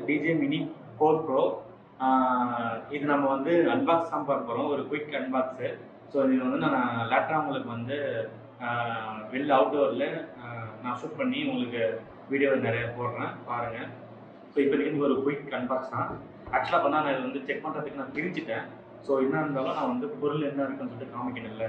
DJ mini 4 bro. இது நம்ம வந்து அன்பாக்ஸ் தான் பார்க்க போகிறோம், ஒரு குயிக் அன்பாக்ஸு. ஸோ இது வந்து நான் லேட்டராக உங்களுக்கு வந்து வெளில அவுட்டோரில் நான் ஷூட் பண்ணி உங்களுக்கு வீடியோ நிறைய போடுறேன், பாருங்கள். ஸோ இப்போதைக்கு ஒரு குயிக் அன்பாக்ஸ் தான். ஆக்சுவலாக பண்ணால் நான் இது வந்து செக் பண்ணுறதுக்கு நான் பிரிச்சுட்டேன். ஸோ என்ன இருந்தாலும் நான் வந்து பொருள் என்ன இருக்குன்னு சொல்லிட்டு காமிக்கணும்ல,